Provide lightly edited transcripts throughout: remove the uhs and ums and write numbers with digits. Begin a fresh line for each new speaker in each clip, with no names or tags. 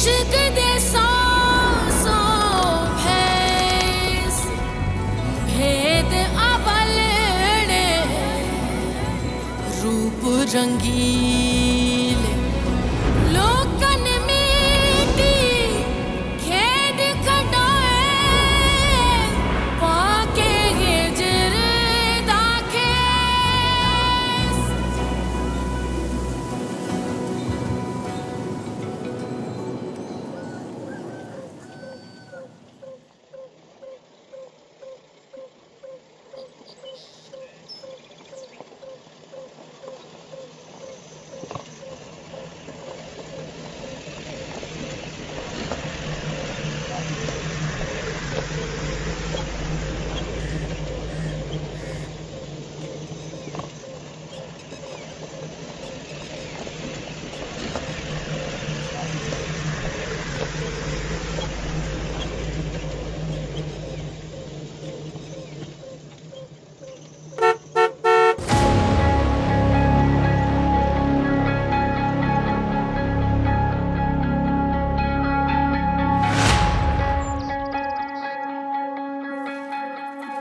इश्क दे सौ भैस भेद अवलने रूप रंगीले लोकन मीठी खेद खटाए पाके हिजर दाखेस।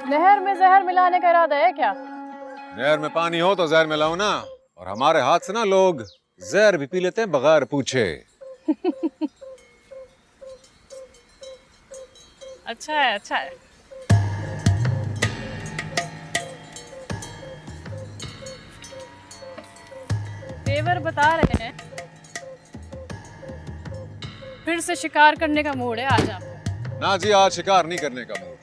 नहर में जहर मिलाने का इरादा है क्या?
नहर में पानी हो तो जहर मिलाओ ना, और हमारे हाथ से ना लोग जहर भी पी लेते हैं बगैर पूछे।
अच्छा है, अच्छा है। देवर बता रहे हैं फिर से शिकार करने का मूड है आज आपको।
ना जी, आज शिकार नहीं करने का मूड।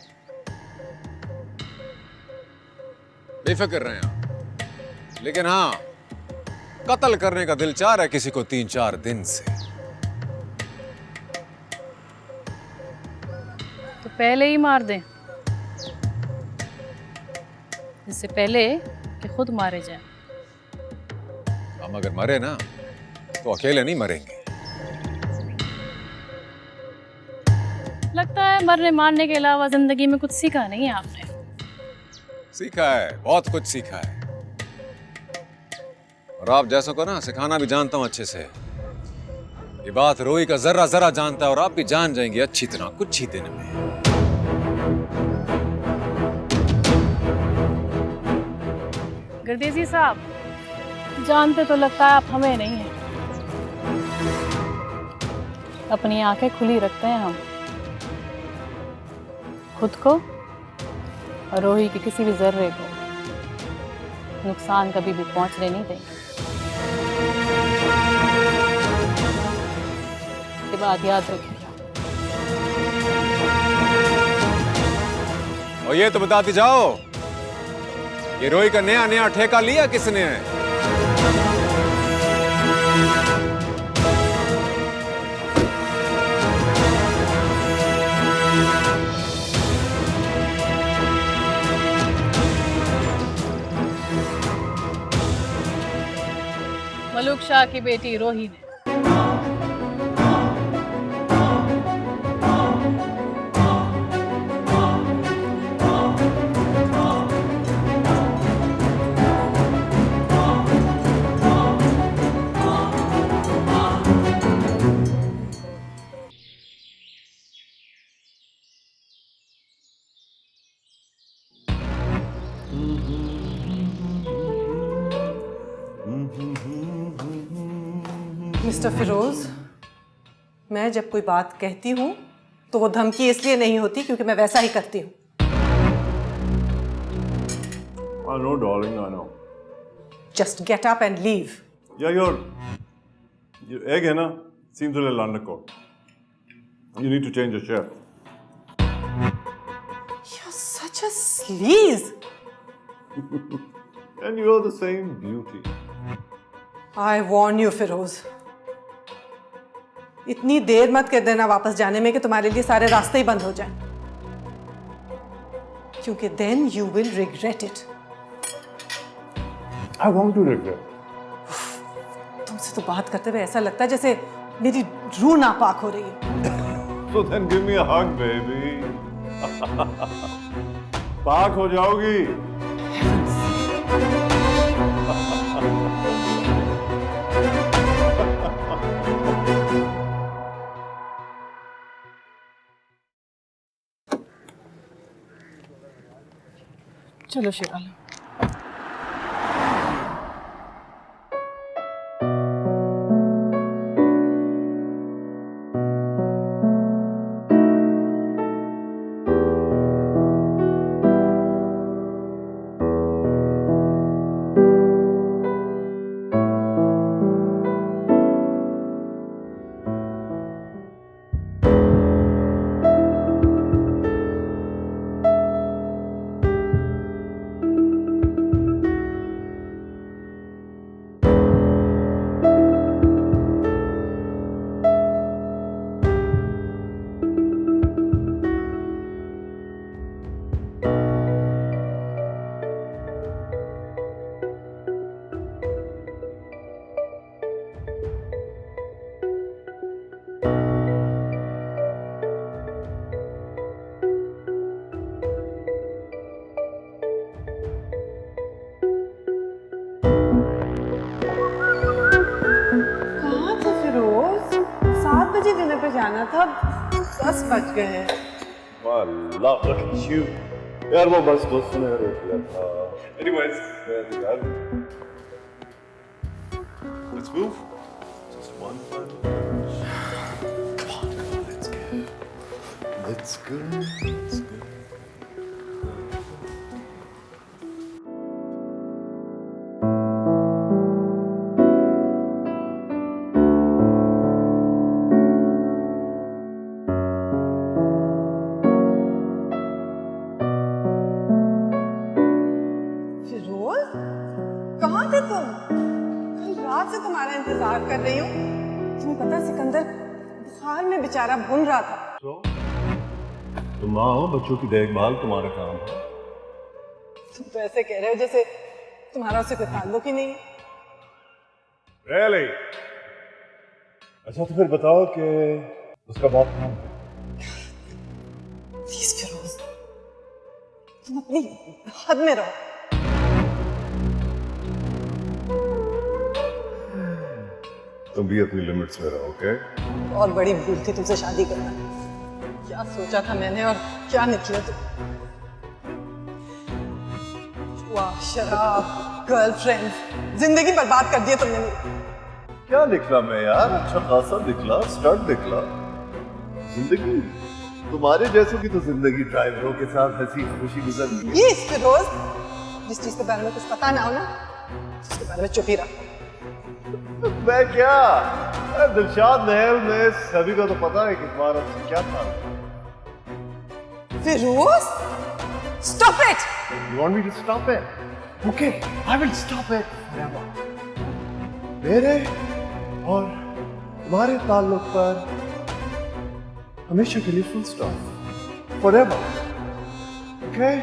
बेफिक्र रहे हैं आप, लेकिन हाँ, कत्ल करने का दिल चाह रहा है किसी को 3-4 दिन से।
तो पहले ही मार दें, इससे पहले कि खुद मारे जाएं।
हम अगर मरे ना तो अकेले नहीं मरेंगे।
लगता है मरने मारने के अलावा जिंदगी में कुछ सीखा नहीं है आपने।
सीखा है, बहुत कुछ सीखा है, और आप जैसों को ना सिखाना भी जानता हूं अच्छे से। ये बात रोई का जरा जरा जानता है, और आप भी जान जाएंगे अच्छी तरह कुछ ही दिन में।
गर्देजी साहब, जानते तो लगता है आप हमें नहीं हैं। अपनी आंखें खुली रखते हैं हम, खुद को और रोही के किसी भी जर्रे को नुकसान कभी भी पहुंचने नहीं देंगे। ये बात याद रखिएगा।
और ये तो बताती जाओ, ये रोई का नया नया ठेका लिया किसने है?
मलूक शाह की बेटी रोही ने।
मिस्टर फिरोज, मैं जब कोई बात कहती हूँ तो वो धमकी इसलिए नहीं होती क्योंकि मैं वैसा ही करती हूँ।
I know, darling, I know.
Just get up and leave.
Yeah, your egg है ना, seems a little undercooked. You need to change your chef.
You're such a sleaze.
And you're the same beauty.
I warn you, Firoz, इतनी देर मत कर देना वापस जाने में कि तुम्हारे लिए सारे रास्ते ही बंद हो जाएं, क्योंकि then you will regret it.
I want to regret.
तुमसे तो बात करते हुए ऐसा लगता है जैसे मेरी रूह नापाक हो रही है।
So then give me a hug, baby. पाक हो जाओगी।
चलो शिवाला।
डिनर पे जाना था, 10 बज गए हैं।
वाह, look at you. यार वो बस दोस्तों ने रोक लिया था। Anyways, यार, let's move. Just one final punch. Come on, let's go. Let's go. Let's go.
कहाँ थे तुम? कल रात से तुम्हारा इंतजार कर रही हूँ। तुम्हें पता है सिकंदर बुखार में बेचारा भून रहा था।
तुम माँ हो, बच्चों की देखभाल तुम्हारा काम है।
तुम तो ऐसे कह रहे हो जैसे तुम्हारा उससे कोई ताल्लुक ही नहीं।
Really? अच्छा तो फिर बताओ कि उसका बाप कहाँ है?
प्लीज फिरोज, तुम अपनी हद में रहो।
तुम भी अपनी लिमिट्स में रहो, ओके?
और बड़ी भूल थी तुमसे शादी करना। क्या सोचा था मैंने और क्या निकले तुम। वाह, शराब, गर्लफ्रेंड, जिंदगी बर्बाद कर दी तुमने मेरी।
क्या निकला मैं यार? अच्छा खासा निकला, स्टड निकला। जिंदगी तुम्हारे जैसों की तो जिंदगी ड्राइवरों के साथ हंसी खुशी गुजर गई।
ये फिरोज, जिस चीज के बारे में कुछ पता ना हो ना, उसके बारे में चुप ही रहो।
मैं क्या? दिलशाद महल में सभी को तो पता है कि तुम्हारा क्या था।
Firoz, stop it!
You want me to stop it? Okay, I will stop it forever. मेरे और तुम्हारे ताल्लुक पर हमेशा के लिए full stop. Forever. Okay?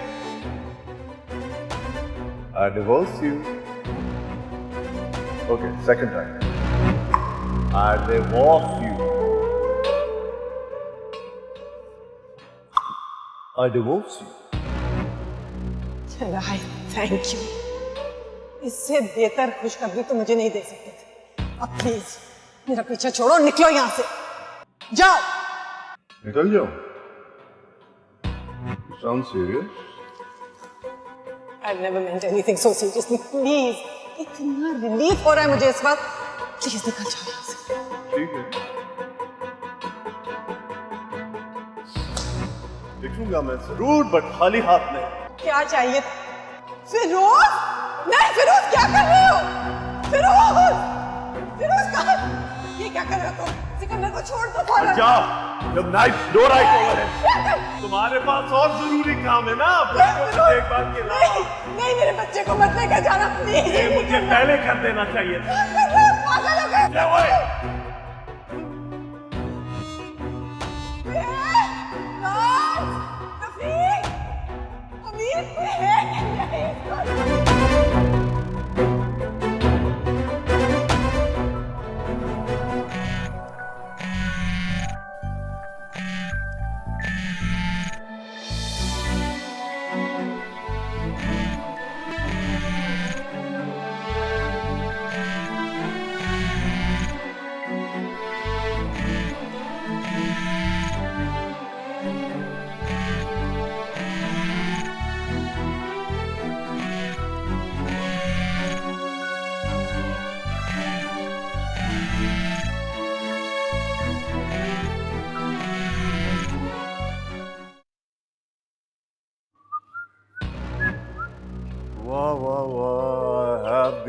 I divorce you. Okay, second time. I divorce you. I divorce you.
Right, thank you. इससे बेहतर खुशखबरी तो मुझे नहीं दे सकते थे। अब प्लीज मेरा पीछा छोड़ो, निकलो यहाँ से। जाओ।
निकल जाओ? You sound serious?
I've never meant anything so seriously. Please. इतना रिलीफ हो रहा है मुझे इस वक्त। प्लीज निकल जाओ यहाँ से।
ठीक है। देखूंगा मैं जरूर, बट खाली हाथ नहीं।
क्या चाहिए? फिरोज! नहीं फिरोज, क्या कर रहे हो? फिरोज! फिरोज कहाँ? ये क्या कर रहे हो तुम? सिकंदर को छोड़ दो फौरन।
जाओ। जब नाइट डो राइट ओवर है। तुम्हारे पास और जरूरी काम है ना, बच्चों की देखभाल के अलावा।
नहीं, मेरे बच्चे को मत लेकर जाना प्लीज।
ये मुझे पहले कर देना चाहिए था।
पागल हो गए।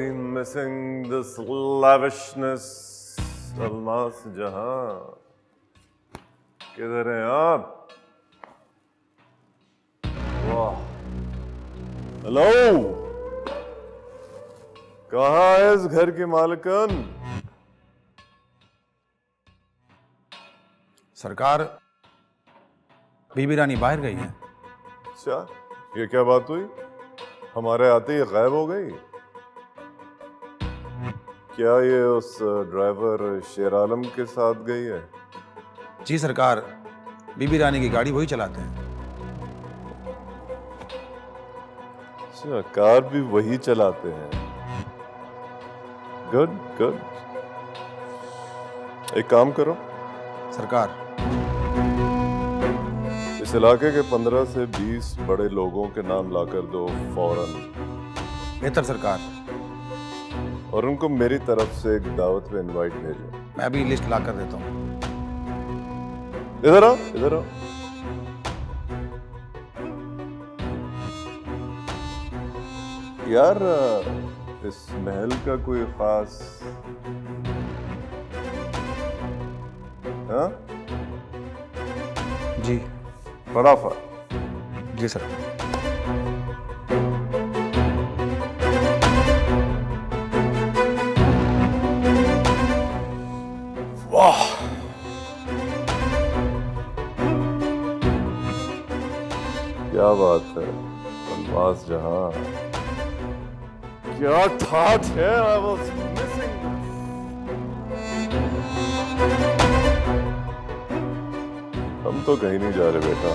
been missing this lavishness. Almas जहां किधर हैं आप? वाह, हेलो, कहाँ है इस घर की मालकन?
सरकार, बीबी रानी बाहर गई है।
अच्छा, ये क्या बात हुई? हमारे आते ही गायब हो गई। क्या ये उस ड्राइवर शेर आलम के साथ गई है?
जी सरकार, बीबी रानी की गाड़ी वही चलाते हैं।
अच्छा, कार भी वही चलाते हैं। Good good. एक काम करो
सरकार,
इस इलाके के 15 से 20 बड़े लोगों के नाम लाकर दो फौरन,
बेहतर सरकार।
और उनको मेरी तरफ से एक दावत पे इनवाइट भेजो।
मैं अभी लिस्ट ला कर देता हूँ।
इधर आओ, इधर आओ। यार, इस महल का कोई खास हाँ?
जी
फटाफट।
जी सर।
वाह, क्या बात है अल्मास जहां, क्या ठाठ है। I was missing this. हम तो कहीं नहीं जा रहे बेटा,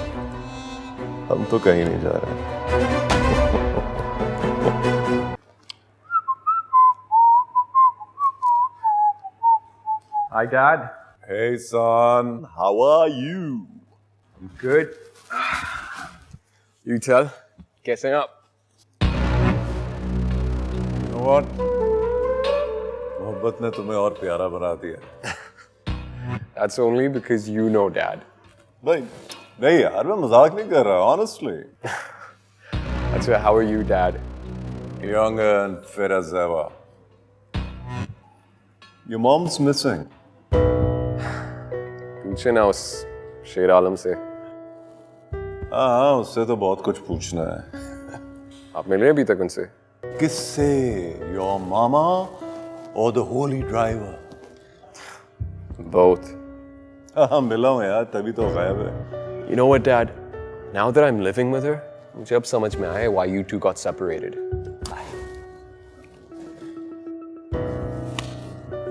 हम तो कहीं नहीं जा रहे।
Hi, Dad.
Hey son, how are you?
I'm good. You tell. Guessing up.
You know what? मोहब्बत ने तुम्हें और प्यारा बना दिया।
That's only because you know, Dad.
नहीं यार, मैं मजाक नहीं कर रहा, honestly.
That's why. How are you, Dad?
Young and fit as ever. Your mom's missing.
पूछे ना उस शेर आलम से।
हाँ, उससे तो बहुत कुछ पूछना है।
आप मिले अभी तक उनसे?
किससे? Your mama or the holy driver?
Both.
हाँ, मिला हूँ यार, तभी तो गायब है।
You know what, Dad? Now that I'm living with her, मुझे अब समझ में आया why you two got separated.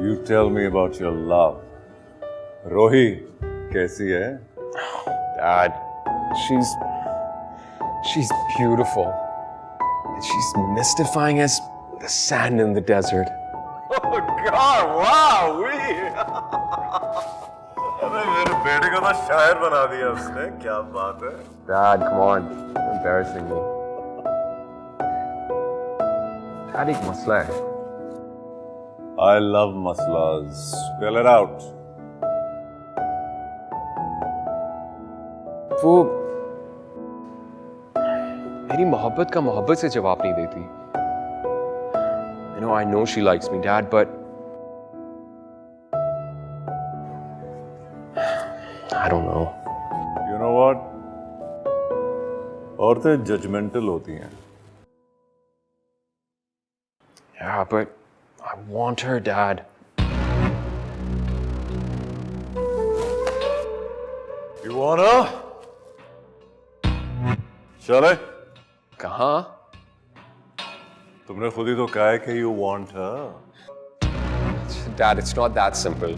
You tell me about your love. रोही कैसी है?
Dad, she's beautiful. And she's mystifying as the sand in the desert.
Oh God, wow, अरे मेरे बेटे को तो शायर बना दिया उसने, क्या बात है।
Dad, come on. You're embarrassing me. Dad, एक मसला है।
I love maslas. Spell it out.
वो मेरी मोहब्बत का मोहब्बत से जवाब नहीं देती। I know she likes me, Dad, but I don't know.
You know what? औरतें जजमेंटल होती हैं।
Yeah, but I want her, Dad.
You want her? चले?
कहाँ?
तुमने खुद ही तो कहा है कि you want her.
Dad, it's not that simple.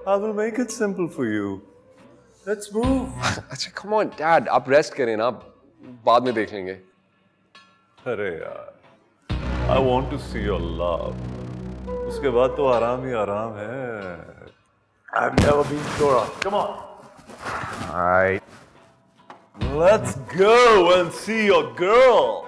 I will make it simple for you. Let's move.
अच्छा, come on, Dad, आप रेस्ट करें ना, बाद में देख लेंगे।
अरे यार, I want to see your love. उसके बाद तो आराम ही आराम है। I've never been sure. Come on.
All right.
Let's go and see your girl.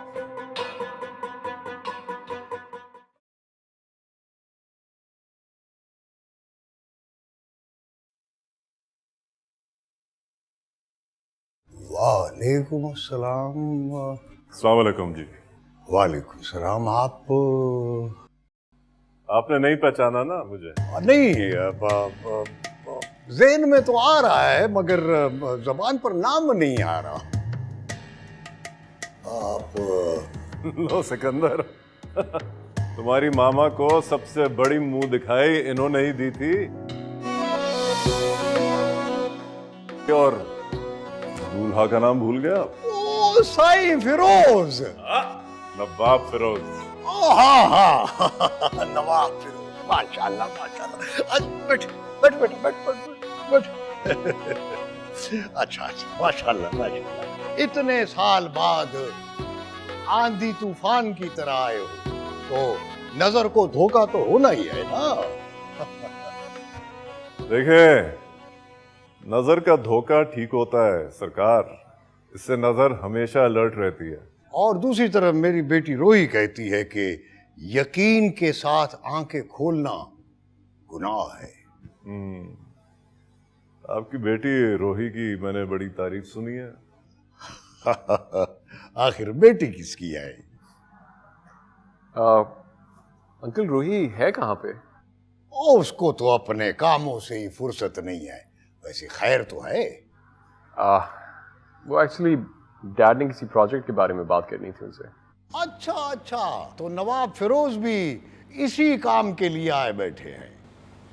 वालेकुम अस्सलाम।
अस्सलाम वालेकुम जी।
वालेकुम सलाम। आप
आपने नहीं पहचाना ना मुझे?
नहीं, ज़हन में तो आ रहा है मगर ज़बान पर नाम नहीं आ रहा। आप
लो सिकंदर, तुम्हारी मामा को सबसे बड़ी मुंह दिखाई इन्होंने ही दी थी। और दूल्हा का नाम भूल गया?
ओ साईं फिरोज।
नवाब फिरोज।
हाँ हाँ नवाब फिरोज, माशाल्लाह माशाल्लाह। बैठ बैठ बैठ बैठ बैठ बैठ। अच्छा अच्छा, माशाल्लाह माशाल्लाह। इतने साल बाद आंधी तूफान की तरह आए हो तो नजर को धोखा तो होना ही है ना।
देखे, नजर का धोखा ठीक होता है सरकार, इससे नजर हमेशा अलर्ट रहती है।
और दूसरी तरफ मेरी बेटी रोही कहती है कि यकीन के साथ आंखें खोलना गुनाह है।
आपकी बेटी रोही की मैंने बड़ी तारीफ सुनी है।
आखिर बेटी किसकी है?
अंकल रोही है कहाँ पे?
ओ, उसको तो अपने कामों से ही फुर्सत नहीं है। वैसे खैर तो है।
वो एक्चुअली डैड ने किसी प्रोजेक्ट के बारे में बात करनी थी उनसे।
अच्छा अच्छा, तो नवाब फिरोज भी इसी काम के लिए आए बैठे हैं?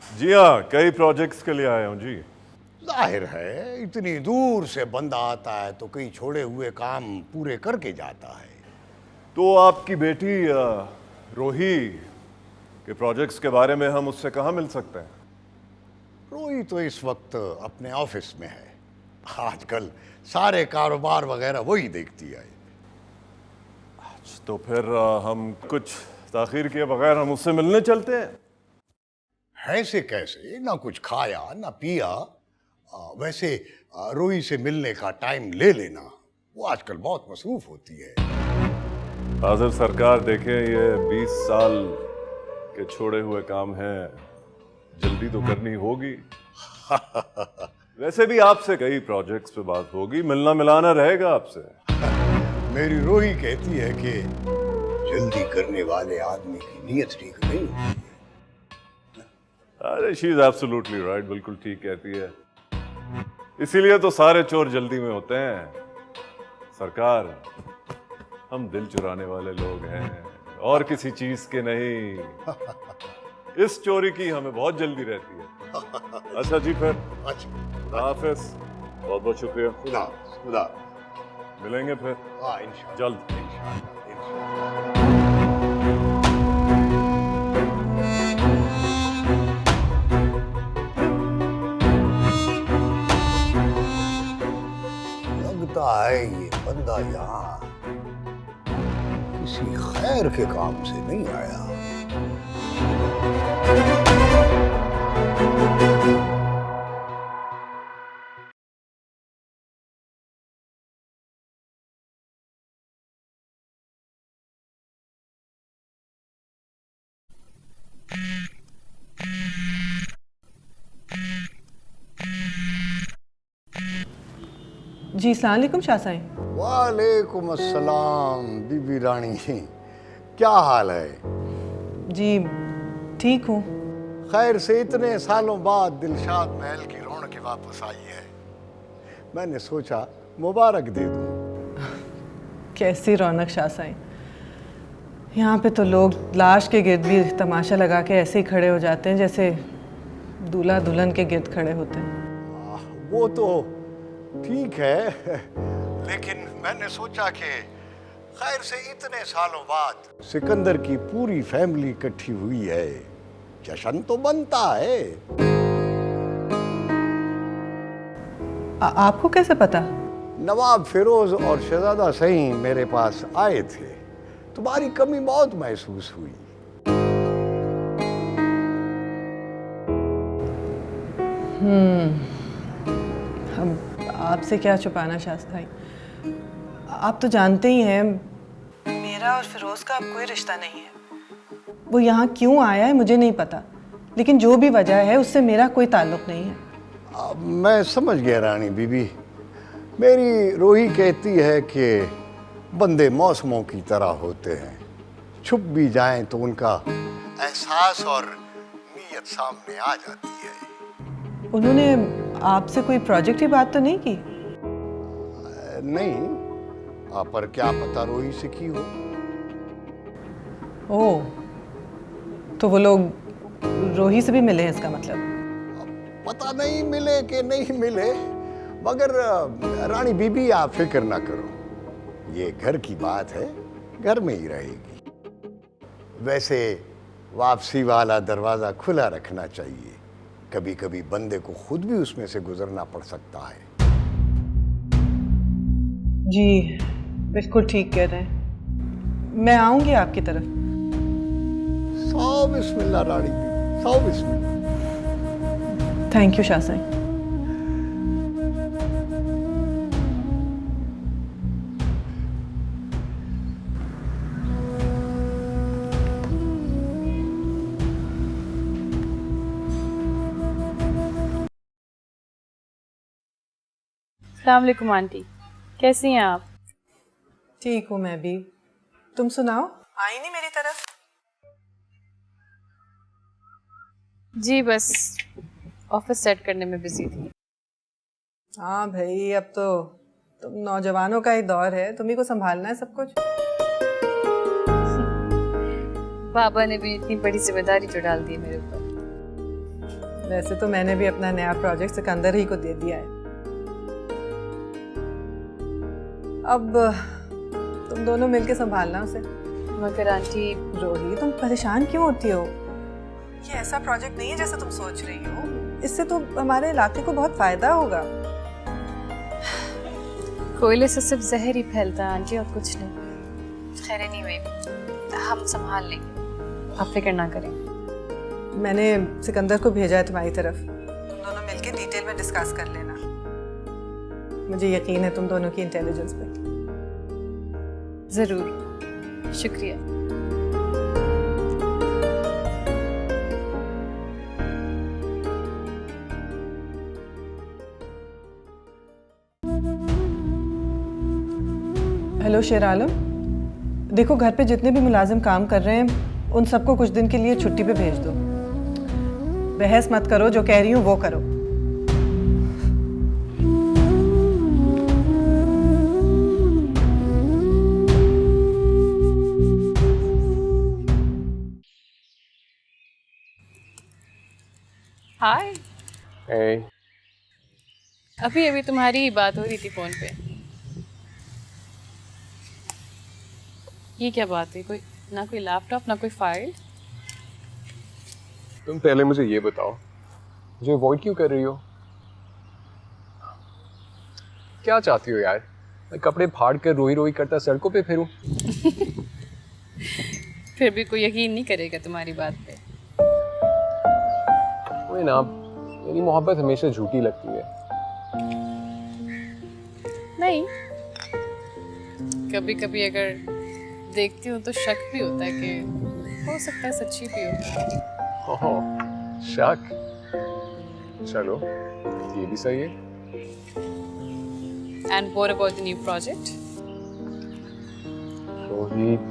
जी हाँ, कई प्रोजेक्ट्स के लिए आया हूँ जी।
जाहिर है, इतनी दूर से बंदा आता है तो कई छोड़े हुए काम पूरे करके जाता है।
तो आपकी बेटी रोही के प्रोजेक्ट्स के बारे में हम उससे कहाँ मिल सकते हैं?
रोही तो इस वक्त अपने ऑफिस में है। आजकल सारे कारोबार वगैरह वही देखती है।
तो फिर हम कुछ ताखीर किए बगैर हम उससे मिलने चलते हैं।
ऐसे कैसे? ना कुछ खाया ना पिया। वैसे रोही से मिलने का टाइम ले लेना, वो आजकल बहुत मसरूफ होती है।
हाजिर सरकार, देखें, ये 20 साल के छोड़े हुए काम हैं, जल्दी तो करनी होगी। वैसे भी आपसे कई प्रोजेक्ट्स पे बात होगी, मिलना मिलाना रहेगा आपसे।
मेरी रोही कहती है कि जल्दी करने वाले आदमी की नीयत ठीक नहीं होती।
अरे शी इज एब्सोल्युटली राइट, बिल्कुल ठीक कहती है। इसीलिए तो सारे चोर जल्दी में होते हैं। सरकार, हम दिल चुराने वाले लोग हैं और किसी चीज के नहीं। इस चोरी की हमें बहुत जल्दी रहती है। अच्छा जी, फिर
अच्छा,
हाफिज, बहुत बहुत शुक्रिया।
खुदा खुदा।
मिलेंगे फिर।
हाँ, इंशाल्लाह
जल्द।
लगता है ये बंदा यहाँ किसी खैर के काम से नहीं आया।
जी अस्सलाम वालेकुम शाह साईं।
वालेकुम अस्सलाम बीबी रानी, क्या हाल है?
जी ठीक हूँ।
खैर से इतने सालों बाद दिलशाद महल की रौनक वापस आई है। मैंने सोचा मुबारक दे दूं।
कैसी रौनक शाह साईं, यहाँ पे तो लोग लाश के गिर्द भी तमाशा लगा के ऐसे ही खड़े हो जाते हैं जैसे दूल्हा दुल्हन के गिर्द खड़े होते हैं।
वो तो ठीक है, लेकिन मैंने सोचा कि खैर से इतने सालों बाद सिकंदर की पूरी फैमिली इकट्ठी हुई है, जश्न तो बनता है।
आपको कैसे पता?
नवाब फिरोज और शहजादा सईं मेरे पास आए थे, तुम्हारी कमी बहुत महसूस हुई।
हम आपसे क्या छुपाना शाह साईं, आप तो जानते ही हैं मेरा और फिरोज का अब कोई रिश्ता नहीं है। वो यहाँ क्यों आया है मुझे नहीं पता, लेकिन जो भी वजह है उससे मेरा कोई ताल्लुक नहीं है।
मैं समझ गया रानी बीबी। मेरी रोही कहती है कि
बंदे मौसमों की तरह होते हैं, छुप भी जाएं तो उनका एहसास और नीयत सामने आ जाती है।
उन्होंने आपसे कोई प्रोजेक्ट की बात तो नहीं की?
नहीं, पर क्या पता रोही से की हो।
ओह, तो वो लोग रोही से भी मिले हैं इसका मतलब?
पता नहीं मिले कि नहीं मिले, मगर रानी बीबी आप फिक्र ना करो, ये घर की बात है, घर में ही रहेगी। वैसे वापसी वाला दरवाजा खुला रखना चाहिए, कभी कभी बंदे को खुद भी उसमें से गुजरना पड़ सकता है।
जी बिल्कुल ठीक कह रहे हैं, मैं आऊंगी आपकी तरफ।
सौ बिस्मिल्लाह रानी बीबी, सौ बिस्मिल्लाह।
Thank you Shah Sain.
अस्सलाम वालेकुम आंटी, कैसी हैं आप?
ठीक हूँ मैं भी, तुम सुनाओ, आई नहीं मेरी तरफ?
जी बस ऑफिस सेट करने में बिजी थी।
हाँ भाई, अब तो तुम नौजवानों का ही दौर है, तुम्ही को संभालना है सब कुछ।
बाबा ने भी इतनी बड़ी जिम्मेदारी जो डाल दी है मेरे ऊपर।
वैसे तो मैंने भी अपना नया प्रोजेक्ट सिकंदर ही को दे दिया है। अब तुम दोनों मिलके संभालना उसे।
मगर आंटी,
रोही तुम परेशान क्यों होती हो? ये ऐसा प्रोजेक्ट नहीं है जैसा तुम सोच रही हो, इससे तो हमारे इलाके को बहुत फायदा होगा।
कोयले से सिर्फ जहर ही फैलता है आंटी, और कुछ नहीं। खैर एनीवे, हम संभाल लेंगे, आप फिक्र ना करें।
मैंने सिकंदर को भेजा है तुम्हारी तरफ, तुम दोनों मिलके डिटेल में डिस्कस कर लेना। मुझे यकीन है तुम दोनों की इंटेलिजेंस पे।
जरूर, शुक्रिया।
हेलो शेर आलम, देखो घर पे जितने भी मुलाजिम काम कर रहे हैं उन सबको कुछ दिन के लिए छुट्टी पे भेज दो। बहस मत करो, जो कह रही हूँ वो करो।
हाय।
Hey.
अभी अभी तुम्हारी ही बात हो रही थी फोन पे। ये क्या बात है? कोई ना कोई लैपटॉप ना कोई फाइल।
तुम पहले मुझे ये बताओ, मुझे अवॉइड क्यों कर रही हो? क्या चाहती हो यार? मैं कपड़े फाड़ कर रोई रोई करता सड़कों पे फिरूं?
फिर भी कोई यकीन नहीं करेगा तुम्हारी बात पे।
वही ना, मेरी मोहब्बत हमेशा झूठी लगती है।
नहीं, कभी कभी अगर देखती हूँ तो शक भी होता है कि हो सकता है सच्ची भी हो।
ओह, शक? चलो, ये भी सही है।
And what about the new project?
Rohit,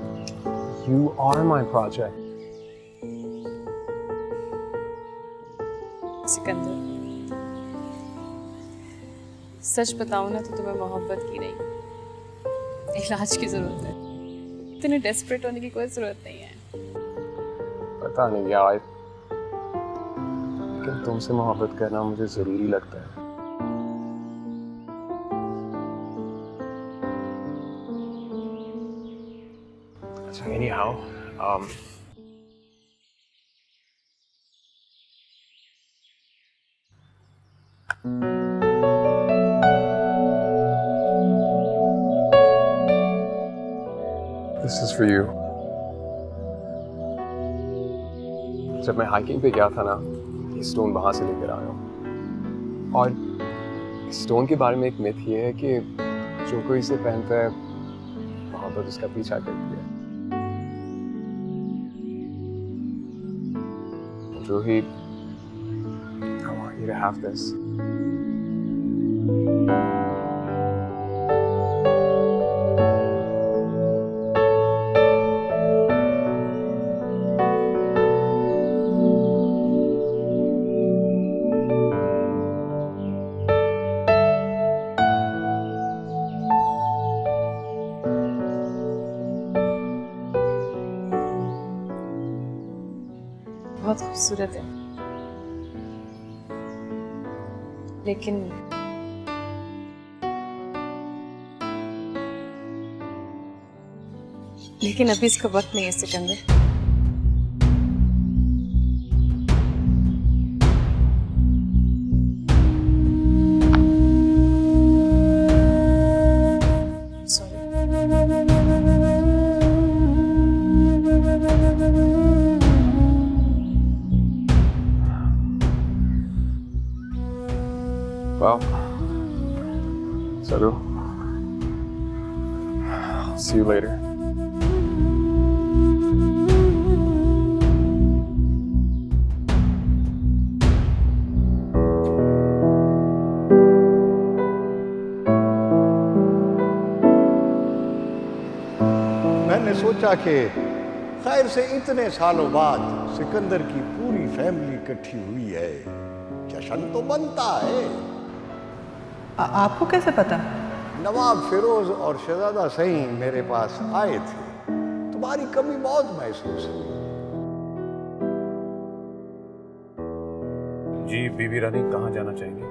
you are my project.
Sikandar, सच बताऊं ना तो तुम्हें मोहब्बत की नहीं, इलाज की जरूरत है। इतने डेस्परेट होने की कोई जरूरत नहीं है।
पता नहीं यार, लेकिन तुमसे मोहब्बत करना मुझे जरूरी लगता है। अच्छा, anyhow, this is for you. जब मैं हाइकिंग पे गया था ना, ये स्टोन वहां से लेकर आया हूँ। और इस स्टोन के बारे में एक मिथ ये है कि जो कोई इसे पहनता है, मोहब्बत उसका पीछा करती है। Rohit, I want you to have this.
बहुत खूबसूरत है, लेकिन अभी इसका वक्त नहीं है Sikandar.
Well, Sadhu, see you later.
मैंने सोचा कि खैर से इतने सालों बाद सिकंदर की पूरी फैमिली इकट्ठी हुई है, जश्न तो बनता है।
आपको कैसे पता?
नवाब फिरोज और शहजादा सही मेरे पास आए थे, तुम्हारी कमी बहुत महसूस हुई।
जी बीबी रानी कहाँ जाना चाहेंगे?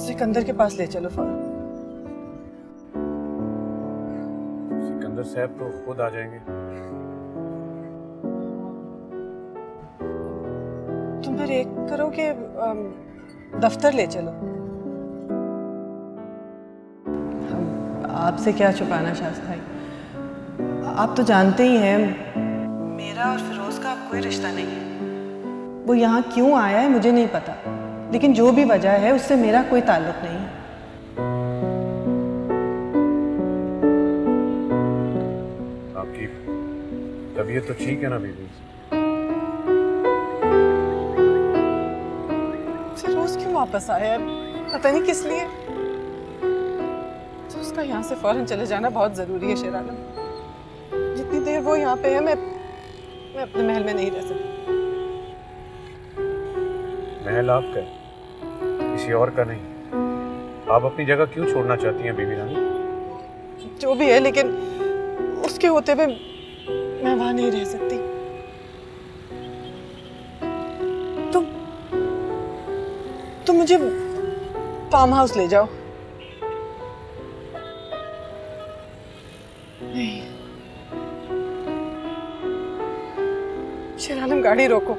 सिकंदर के पास ले चलो फौरन।
सिकंदर साहब तो खुद आ जाएंगे।
तुम फिर एक करो कि दफ्तर ले चलो। आपसे क्या छुपाना शास्त्री भाई, आप तो जानते ही हैं मेरा और फिरोज का अब कोई रिश्ता नहीं है। वो यहाँ क्यों आया है मुझे नहीं पता, लेकिन जो भी वजह है उससे मेरा कोई ताल्लुक नहीं है।
आपकी तबीयत तो ठीक है ना बीबी?
फिरोज क्यों वापस आया है पता नहीं किस लिए। तो उसका यहाँ से फौरन चले जाना बहुत जरूरी है शेर आलम। जितनी देर वो यहाँ पे है मैं अपने महल में नहीं रह सकती।
महल आपका है, किसी और का नहीं। आप अपनी जगह क्यों छोड़ना चाहती हैं बीबी रानी?
जो भी है, लेकिन उसके होते हुए मैं वहां नहीं रह सकती। तुम मुझे फार्म हाउस ले जाओ। नहीं शेर आलम, गाड़ी रोको।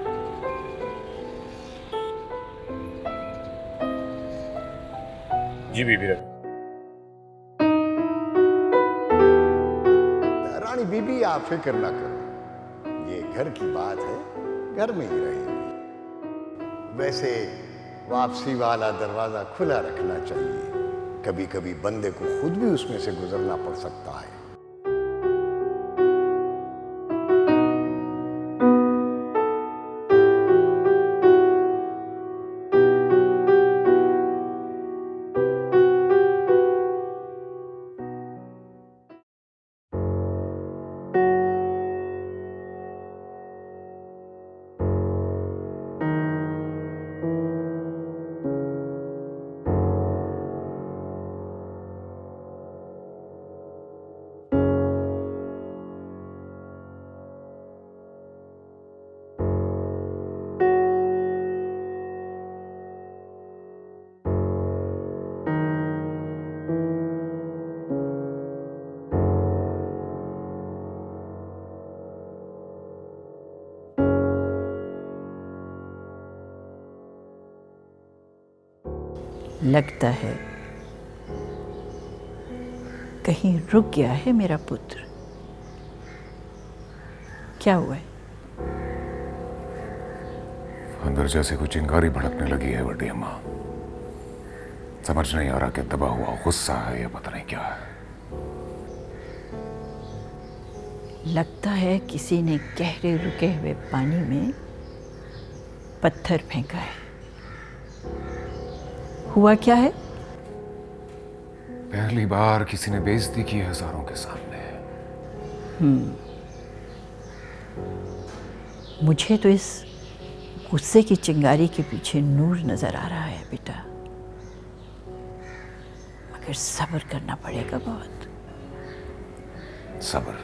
जी बीबी रानी।
रानी बीबी आप फिक्र ना करो, ये घर की बात है, घर में ही रहेगी। वैसे वापसी वाला दरवाजा खुला रखना चाहिए, कभी कभी बंदे को खुद भी उसमें से गुजरना पड़ सकता है।
लगता है कहीं रुक गया है मेरा पुत्र। क्या हुआ है?
अंदर जैसे कुछ चिंगारी भड़कने लगी है बड़ी अम्मा। समझ नहीं आ रहा कि दबा हुआ गुस्सा है या पता नहीं क्या है।
लगता है किसी ने गहरे रुके हुए पानी में पत्थर फेंका है। हुआ क्या है?
पहली बार किसी ने बेइज्जती की है हजारों के सामने।
मुझे तो इस गुस्से की चिंगारी के पीछे नूर नजर आ रहा है बेटा, मगर सब्र करना पड़ेगा बहुत।
सब्र?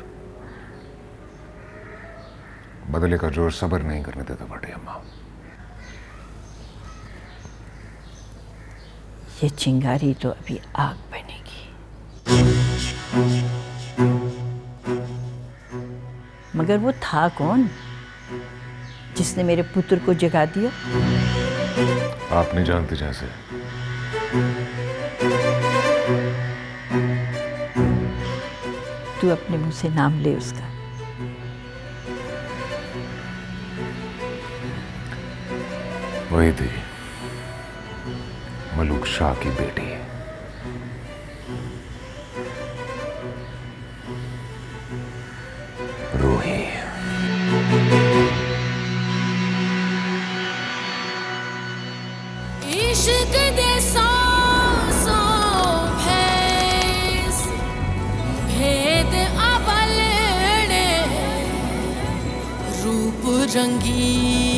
बदले का जोर सब्र नहीं करने देता बड़े अम्मा।
ये चिंगारी तो अभी आग बनेगी। मगर वो था कौन जिसने मेरे पुत्र को जगा दिया?
आप नहीं जानते जैसे।
तू अपने मुंह से नाम ले उसका।
वही थी, मलूक शाह की बेटी। रूही।
इश्क दे सौ भैंस भेद अवलने रूप रंगी